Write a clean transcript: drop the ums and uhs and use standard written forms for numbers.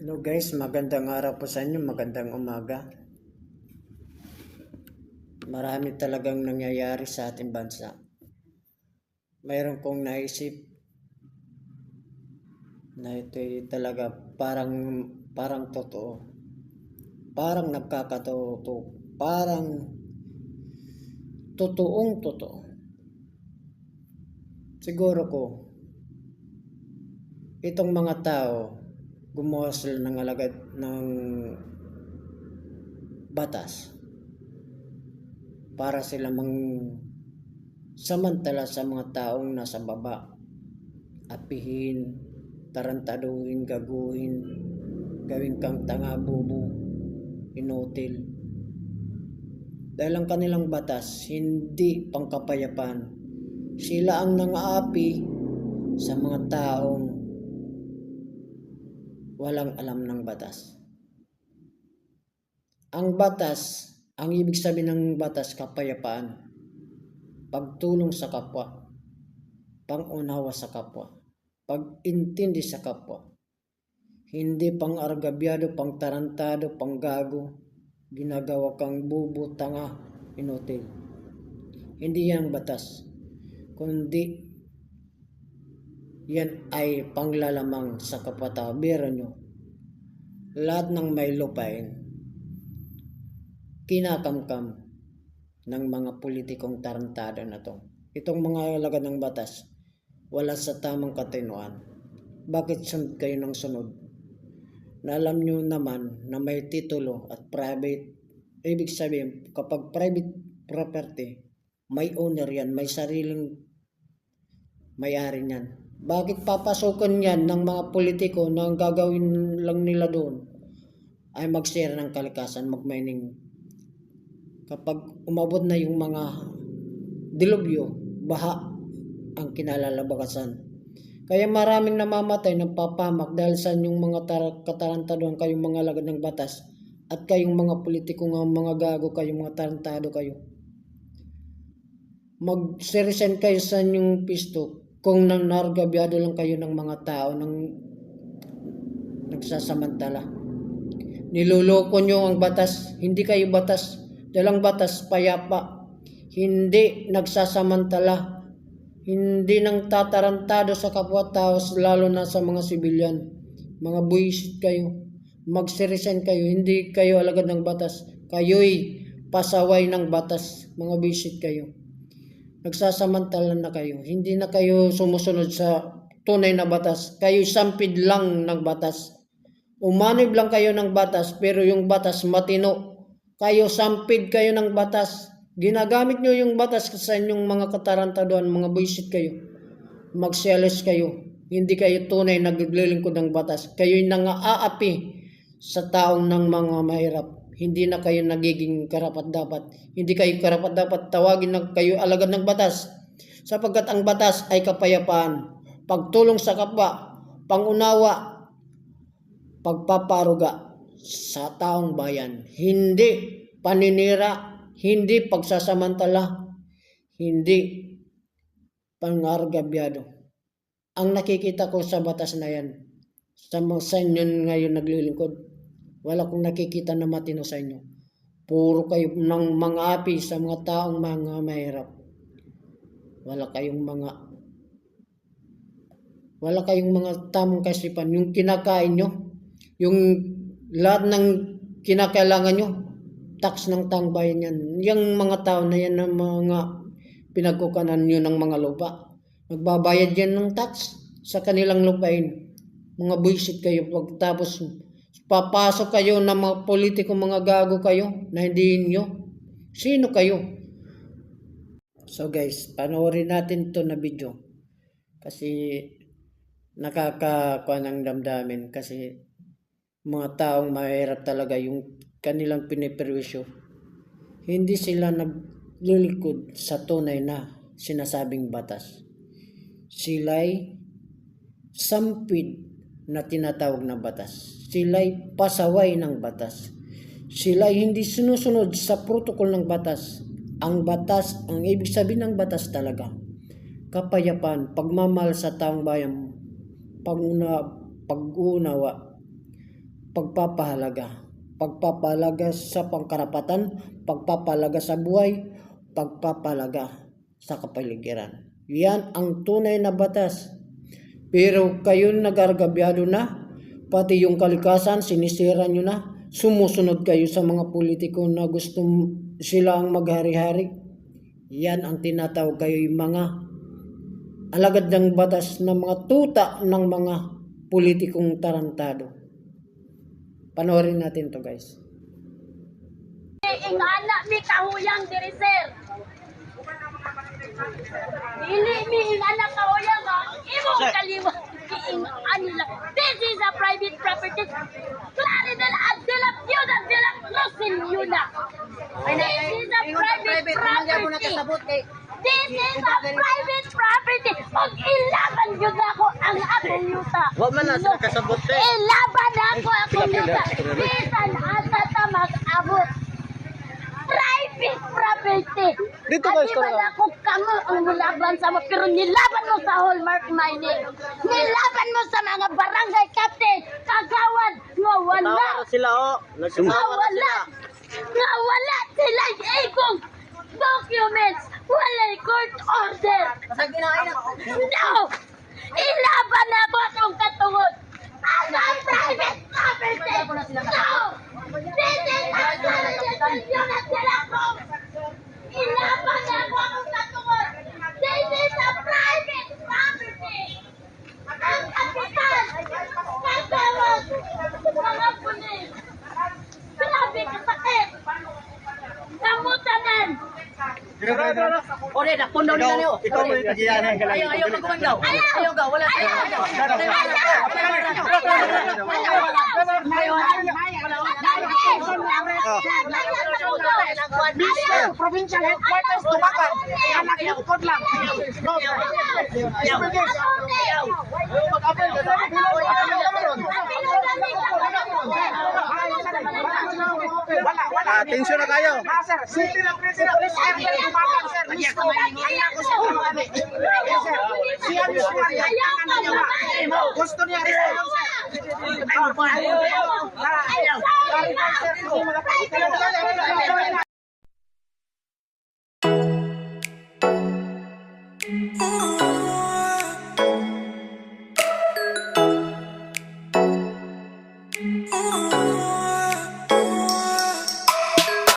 Hello guys, magandang araw po sa inyo, magandang umaga. Marami talagang nangyayari sa ating bansa. Mayroon kong naisip na ito talaga parang totoo. Parang nagkakatotoo. Parang totoong totoo. Siguro ko, itong mga tao, gumawa sila ng alagad ng batas para sila samantala sa mga taong nasa baba, apihin, tarantaduhin, gawin kang tanga, bubo, inutil. Dahil ang kanilang batas hindi pangkapayapaan. Sila ang nangaapi sa mga taong walang alam ng batas. Ang ibig sabihin ng batas, kapayapaan, pagtulong sa kapwa, pangunawa sa kapwa, pag-intindi sa kapwa, hindi pang-argabyado, pang-tarantado, pang-gago, ginagawa kang bubo, tanga, inutil. Hindi yan batas, kundi yan ay panglalamang sa kapwa-tao. Biro nyo, lahat ng may lupain, kinakamkam ng mga politikong tarantado na to. Itong mga alagad ng batas, wala sa tamang katinuan. Bakit sunod kayo ng sunod? Na alam nyo naman na may titulo at private. Ibig sabihin, kapag private property, may owner yan, may sariling may-ari yan. Bakit papasukan yan ng mga politiko na ang gagawin lang nila doon ay mag-share ng kalikasan, mag-mining? Kapag umabot na yung mga dilubyo, baha ang kinalalabakasan. Kaya maraming namamatay ng papamak dahil sa inyong mga katarantaduhan, kayong mga alagad ng batas, at kayong mga politiko nga mga gago, kayong mga tarantado kayo. Mag-resign kayo sa inyong pisto kung nanargabyado lang kayo ng mga tao nang nagsasamantala. Niloloko nyo ang batas, hindi kayo batas. Dalang batas, payapa, hindi nagsasamantala, hindi nang tatarantado sa kapwa-tao, lalo na sa mga sibilyan. Mga buwisit kayo, mag-resign kayo, hindi kayo alagad ng batas. Kayo'y pasaway ng batas, mga buwisit kayo. Nagsasamantala na kayo, hindi na kayo sumusunod sa tunay na batas. Kayo'y sampid lang ng batas. Umanib lang kayo ng batas, pero yung batas matino. Kayo, sampid kayo ng batas. Ginagamit nyo yung batas sa inyong mga katarantaduhan, mga buwisit kayo. Magselos kayo. Hindi kayo tunay naglilingkod ng batas. Kayo'y nang-aapi sa taong ng mga mahirap. Hindi na kayo nagiging karapat-dapat. Hindi kayo karapat-dapat, tawagin na kayo alagad ng batas. Sapagkat ang batas ay kapayapaan, pagtulong sa kapwa, pangunawa, pagpaparuga sa taong bayan, hindi paninira, hindi pagsasamantala, hindi pangargabyado. Ang nakikita ko sa batas na yan, sa inyo ngayon naglilingkod, wala kong nakikita na matino sa inyo. Puro kayo ng mga api sa mga taong mga mahirap. Wala kayong mga tamang kasipan. Yung kinakain nyo, yung lahat ng kinakailangan nyo, tax ng taong bayan yan. Yung mga tao na yan ng mga pinagkukanan nyo ng mga lupa, nagbabayad yan ng tax sa kanilang lupain. Mga buwisit kayo. Pagtapos papasok kayo ng mga politiko, mga gago kayo na hindi nyo. Sino kayo? So guys, panoorin natin to na video kasi nakakakuha ng damdamin, kasi mga taong mahirap talaga yung kanilang piniperwisyo. Hindi sila naglilingkod sa tunay na sinasabing batas. Sila'y sampid na tinatawag na batas. Sila'y pasaway ng batas. Sila'y hindi sinusunod sa protokol ng batas. Ang batas, ang ibig sabihin ng batas talaga, kapayapaan, pagmamahal sa taong bayan, pag-unawa, pagpapahalaga. Pagpapahalaga sa pangkarapatan, pagpapahalaga sa buhay, pagpapahalaga sa kapaligiran. Yan ang tunay na batas. Pero kayo nagargabyado na, pati yung kalikasan, sinisira nyo na. Sumusunod kayo sa mga politiko na gusto sila ang maghari-hari. Yan ang tinatawag kayo yung mga alagad ng batas ng mga tuta ng mga politikong tarantado. Panoorin natin to guys. Ingana mi kahuyang diri sir. Dili mi ingana kahuyang ha. Imo kaliwa nila. This is a private property. Klaro de la ciudad de la Cruz Yuna. This is a private property. This is a private property. Pag ilaban yun ako ang akong yuta. Wa man na sila kasabot eh. Ilaban ako akong yuta. Bisan ata ta mag-abot. Private property. Dito At ba di ba na ako kamo ang nilaban sa mo, pero nilaban mo sa hallmark mining. Nilaban mo sa mga barangay captain, kagawad, nga wala. Tawa sila oh. Nga Nagtawa na wala. sila. Nga wala sila ikong documents. Wala court order. No! Ilaban ako itong katungod. Ang private property. No! This is a organization na sila ko. Ilaban ako ang katungod. This is a private property. Ang kapitan. Kasawag. Mga pulis. Grabe kasakit. Kamutanan. Ore, napundaw nila niyo. Ikaw mo yung kajiyanan ka lang. Ayaw ka kumandaw. Ayaw ka, wala ka. Provincial headquarters, Tubakan. Anak lingkod lang. Atensyon na kayo. Sir, city ng police area Tubakan, sir. Siya mismo gusto niya rin sir. Oh